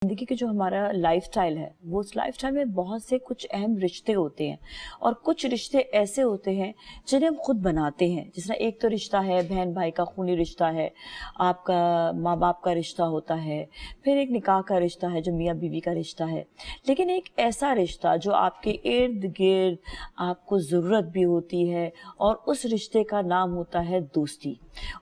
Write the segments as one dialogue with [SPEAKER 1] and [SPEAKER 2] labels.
[SPEAKER 1] ज़िंदगी के जो हमारा लाइफ़स्टाइल है, वो उस लाइफ़स्टाइल में बहुत से कुछ अहम रिश्ते होते हैं और कुछ रिश्ते ऐसे होते हैं जिन्हें हम खुद बनाते हैं। जिस तरह एक तो रिश्ता है बहन-भाई का खूनी रिश्ता है, आपका माँ-बाप का रिश्ता होता है, फिर एक निकाह का रिश्ता है जो मियाँ-बीवी का रिश्ता है। लेकिन एक ऐसा रिश्ता जो आपके इर्द-गिर्द आपको ज़रूरत भी होती है और उस रिश्ते का नाम होता है दोस्ती।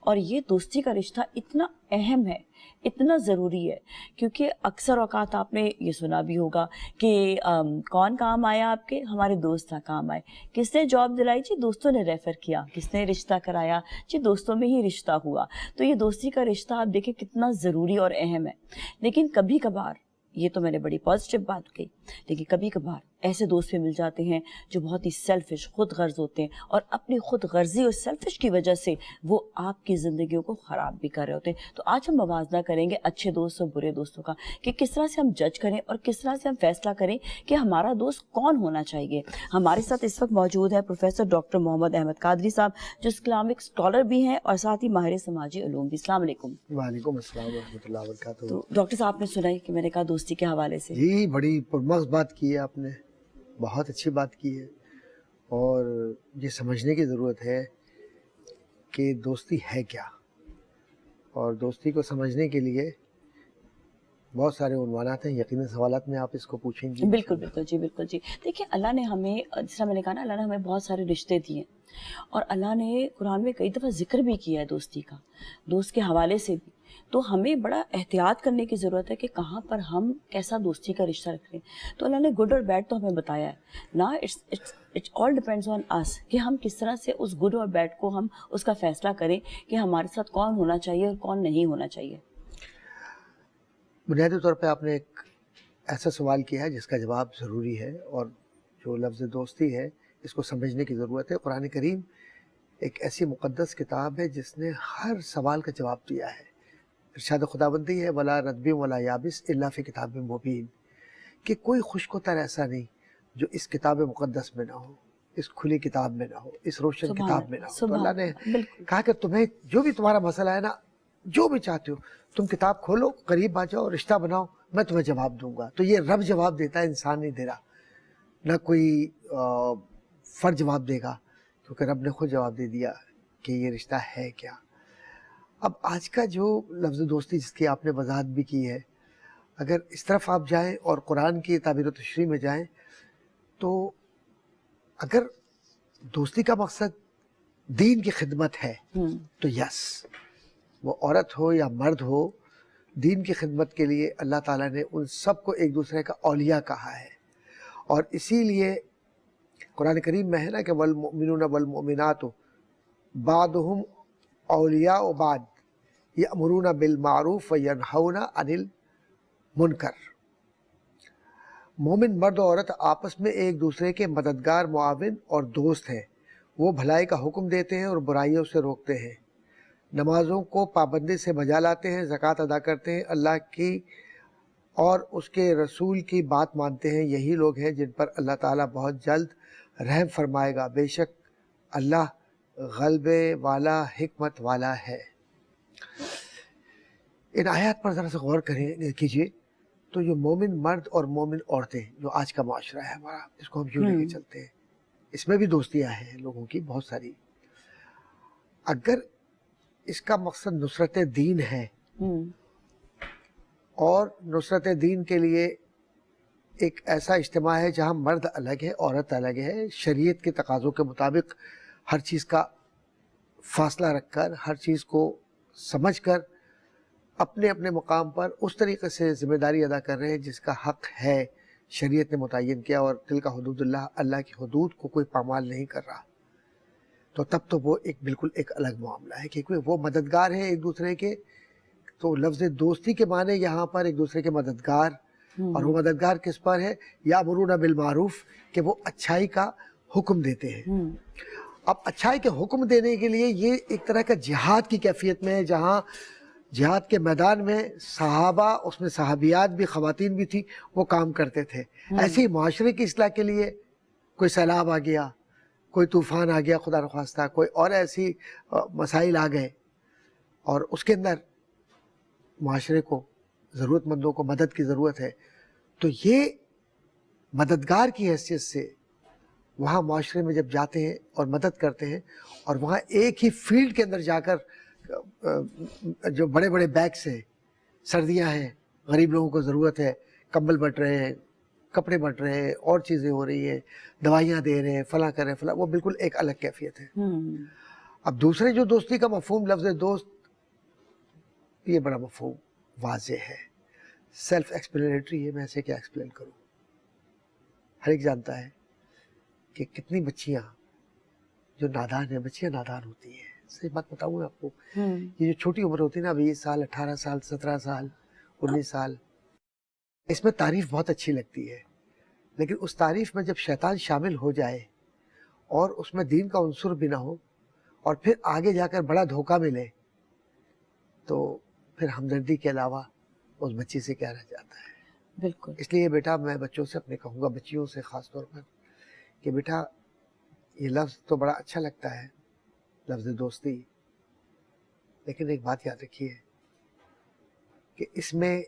[SPEAKER 1] और ये दोस्ती का रिश्ता इतना अहम है, इतना ज़रूरी है क्योंकि अक्सर औक़ात आपने ये सुना भी होगा कि कौन काम आया आपके? हमारे दोस्त था काम आए। किसने जॉब दिलाई? जी दोस्तों ने रेफ़र किया। किसने रिश्ता कराया? जी दोस्तों में ही रिश्ता हुआ। तो ये दोस्ती का रिश्ता आप देखिए कितना ज़रूरी और अहम है। लेकिन कभी-कभार, ये तो मैंने बड़ी पॉज़िटिव बात कही, लेकिन कभी-कभार ऐसे दोस्त भी मिल जाते हैं जो बहुत ही सेल्फ़िश, खुद गर्ज़ होते हैं और अपनी खुद गर्ज़ी और सेल्फ़िश की वजह से वो आपकी ज़िंदगियों को ख़राब भी कर रहे होते हैं। तो आज हम मवाज़ना करेंगे अच्छे दोस्त और बुरे दोस्तों का कि किस तरह से हम जज करें और किस तरह से हम फ़ैसला करें कि हमारा दोस्त कौन होना चाहिए। हमारे साथ इस वक्त मौजूद है प्रोफ़ेसर डॉक्टर मोहम्मद अहमद कादरी साहब, जो इस्लामिक स्कॉलर भी हैं और साथ ही माहिर समाजी उलूम भी। अस्सलाम वालेकुम।
[SPEAKER 2] वालेकुम अस्सलाम रहमतुल्लाहि व बरकातुहू।
[SPEAKER 1] तो डॉक्टर साहब आपने सुना है कि मैंने कहा दोस्ती के हवाले से।
[SPEAKER 2] जी, बड़ी पुरमग़ज़ बात की है आपने, बहुत अच्छी बात की है। और ये समझने की ज़रूरत है कि दोस्ती है क्या, और दोस्ती को समझने के लिए बहुत सारे उन्वानात हैं। यकीनन सवालात में आप इसको पूछेंगी।
[SPEAKER 1] बिल्कुल, बिल्कुल। जी, बिल्कुल जी। देखिए अल्लाह ने हमें जैसा मैंने कहा ना, अल्लाह ने हमें बहुत सारे रिश्ते दिए और अल्लाह ने कुरान में कई दफ़ा ज़िक्र भी किया है दोस्ती का, दोस्त के हवाले से भी। तो हमें बड़ा एहतियात करने की ज़रूरत है कि कहाँ पर हम कैसा दोस्ती का रिश्ता रख रहे हैं। तो अल्लाह ने गुड और बैड तो हमें बताया है ना, it's all depends on us कि हम किस तरह से उस गुड और बैड को हम उसका फ़ैसला करें कि हमारे साथ कौन होना चाहिए और कौन नहीं होना चाहिए।
[SPEAKER 2] बुनियादी तौर पे आपने एक ऐसा सवाल किया है जिसका जवाब ज़रूरी है, और जो लफ्ज़ दोस्ती है इसको समझने की ज़रूरत है। कुरान करीम एक ऐसी मुक़द्दस किताब है जिसने हर सवाल का जवाब दिया है। इरशाद खुदाबंदी है, वला रद्बिन वला याबिस इल्ला फ़ी किताबिन मुबीन, कि कोई खुशकोतर ऐसा नहीं जो इस किताब मुक़द्दस में ना हो, इस खुली किताब में ना हो, इस रोशन किताब में ना हो। तो अल्लाह ने कहा कि तुम्हें जो भी तुम्हारा मसला है ना, जो भी चाहते हो तुम किताब खोलो, करीब आ जाओ, रिश्ता बनाओ, मैं तुम्हें जवाब दूंगा। तो ये रब जवाब देता है, इंसान नहीं दे रहा, ना कोई फ़र्द जवाब देगा, क्योंकि रब ने खुद जवाब दे दिया कि ये रिश्ता है क्या। अब आज का जो लफ्ज़ दोस्ती जिसकी आपने वजाहत भी की है, अगर इस तरफ आप जाएं और कुरान की ताबीर व तशरीह में जाएं, तो अगर दोस्ती का मकसद दीन की खिदमत है तो यस, वो औरत हो या मर्द हो, दीन की खिदमत के लिए अल्लाह ताला ने उन सब को एक दूसरे का औलिया कहा है। और इसीलिए कुरान करीम में है ना कि वल मुमिनून वल मुमिनातु बादुहुम औलिया व बाद यअमुरूना बिल मारूफ व यनहौना अनिल मुनकर। मोमिन मर्द और औरत आपस में एक दूसरे के मददगार, मुआविन और दोस्त हैं। वो भलाई का हुक्म देते हैं और बुराइयों से रोकते हैं, नमाज़ों को पाबंदी से बजा लाते हैं, ज़कात अदा करते हैं, अल्लाह की और उसके रसूल की बात मानते हैं। यही लोग हैं जिन पर अल्लाह ताला बहुत जल्द रहम फरमाएगा। बेशक अल्लाह ग़ल्बे वाला, हिकमत वाला है। इन आयत पर ज़रा से गौर करें कीजिए। तो जो मोमिन मर्द और मोमिन औरतें, जो आज का माशरा है हमारा, इसको हम यूँ लेके चलते हैं, इसमें भी दोस्तियाँ हैं लोगों की बहुत सारी। अगर इसका मकसद नुसरत दीन है और नुसरत दीन के लिए एक ऐसा इज्तिमा है जहाँ मर्द अलग है, औरत अलग है, शरीयत के तकाज़ों के मुताबिक हर चीज़ का फासला रखकर, हर चीज़ को समझकर अपने अपने मुकाम पर उस तरीक़े से ज़िम्मेदारी अदा कर रहे हैं जिसका हक़ है, शरीयत ने मुतय्यन किया। और तिल्का हुदूदुल्लाह, अल्लाह की हुदूद को कोई पामाल नहीं कर रहा, तो तब तो वो एक बिल्कुल एक अलग मामला है, क्योंकि वो मददगार हैं एक दूसरे के। तो लफ्ज़ दोस्ती के माने यहाँ पर एक दूसरे के मददगार, और वो मददगार किस पर है? यामुरूना बिल मारूफ, कि वो अच्छाई का हुक्म देते हैं। अब अच्छाई के हुक्म देने के लिए ये एक तरह का जिहाद की कैफियत में है, जहाँ जिहाद के मैदान में सहाबा, उसमें सहाबियात भी, ख़वातीन भी थी, वो काम करते थे। ऐसे ही माशरे की इस्लाह के लिए कोई सैलाब आ गया, कोई तूफ़ान आ गया खुदा न ख्वास्ता, कोई और ऐसी मसाइल आ गए, और उसके अंदर माशरे को ضرورت مندوں کو مدد کی ضرورت ہے تو یہ مددگار کی حیثیت سے وہاں معاشرے میں جب جاتے ہیں اور مدد کرتے ہیں اور وہاں ایک ہی فیلڈ کے اندر جا کر جو بڑے بڑے بیگس ہیں، سردیاں ہیں، غریب لوگوں کو ضرورت ہے، کمبل بٹ رہے ہیں، کپڑے بٹ رہے ہیں، اور چیزیں ہو رہی ہیں، دوائیاں دے رہے ہیں، فلاں کر رہے ہیں فلاں، وہ بالکل ایک الگ کیفیت ہے۔ اب دوسرے جو دوستی کا مفہوم، لفظ دوست، یہ بڑا مفہوم واضح ہے، سیلف ایکسپلینیٹری ہے، میں اسے کیا ایکسپلین کروں۔ ہر ایک جانتا ہے کہ کتنی بچیاں جو نادان ہیں، بچیاں نادان ہوتی ہیں۔ صحیح بات بتاؤں میں آپ کو، یہ جو چھوٹی عمر ہوتی ہے نا، 20 سال، 18 سال، 17 سال، 19 سال، اس میں تعریف بہت اچھی لگتی ہے، لیکن اس تعریف میں جب شیطان شامل ہو جائے اور اس میں دین کا عنصر بھی نہ ہو اور پھر آگے جا کر بڑا دھوکہ ملے تو پھر ہمدردی کے علاوہ اس بچی سے کیا رہ جاتا ہے۔
[SPEAKER 1] بالکل۔
[SPEAKER 2] اس لیے بیٹا میں بچوں سے اپنے کہوں گا، بچیوں سے خاص طور پر، کہ بیٹا یہ لفظ تو بڑا اچھا لگتا ہے، لفظ دوستی، لیکن ایک بات یاد رکھیے کہ اس میں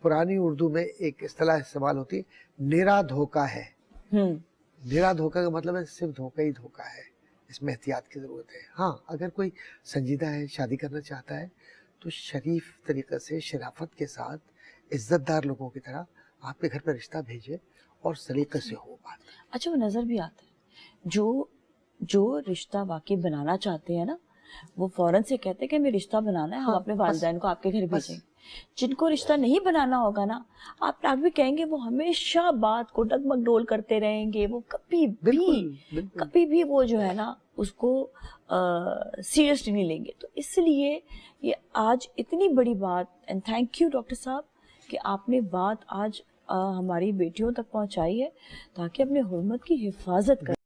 [SPEAKER 2] پرانی اردو میں ایک اصطلاح استعمال ہوتی ہے، نرا دھوکہ ہے۔ نرا دھوکہ کا مطلب ہے صرف دھوکہ ہی دھوکہ ہے، اس میں احتیاط کی ضرورت ہے۔ ہاں اگر کوئی سنجیدہ ہے، شادی کرنا چاہتا ہے تو شریف طریقے سے، شرافت کے ساتھ، عزت دار لوگوں کی طرح آپ کے گھر پہ رشتہ بھیجے اور سلیقے سے ہو بات۔
[SPEAKER 1] اچھا، وہ نظر بھی آتا ہے جو رشتہ واقعی بنانا چاہتے ہیں نا، وہ فوراً سے کہتے ہیں کہ ہمیں رشتہ بنانا ہے، ہم اپنے والدین کو آپ کے گھر بھیجیں گے۔ جن کو رشتہ نہیں بنانا ہوگا نا، آپ بھی کہیں گے، وہ ہمیشہ بات کو ڈگمگ ڈول کرتے رہیں گے، وہ کبھی بھی وہ جو ہے نا اس کو سیریسلی نہیں لیں گے۔ تو اس لیے یہ آج اتنی بڑی بات، اینڈ تھینک یو ڈاکٹر صاحب کہ آپ نے بات آج ہماری بیٹیوں تک پہنچائی ہے تاکہ اپنے حرمت کی حفاظت کریں۔